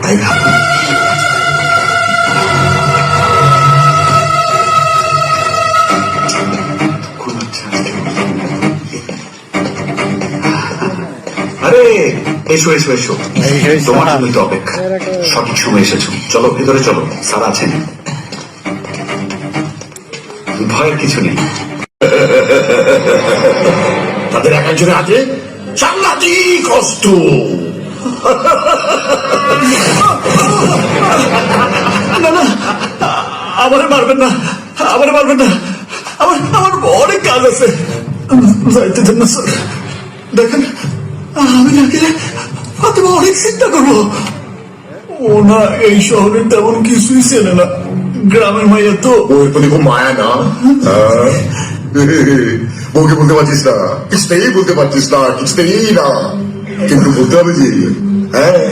তাই ভাব। আরে এসো এসো এসো, তোমার জন্য তো অপেক্ষা। সঠিক সময় এসেছো, চলো ভেতরে চলো, স্যার আছেন। ভয়ের কিছু নেই। তাদের এক একজনের হাতে সাংঘাতিক কষ্ট। না না, আমারে মারবেন না, আমারে মারবেন না, আমার আমার অনেক কাজ আছে, যাইতে দেন না স্যার। দেখেন আমি না গেলে ফাতেমা অনেক চিন্তা করবো। ও না এই শহরের তেমন কিছুই চেনে না, গ্রামের মাইয়া তো। ওর প্রতি খুব মায়া না? বউকে বলতে পারছিস না, কিছুতেই বলতে পারছিস না, কিছুতেই না, কিন্তু বলতে হবে যে হ্যাঁ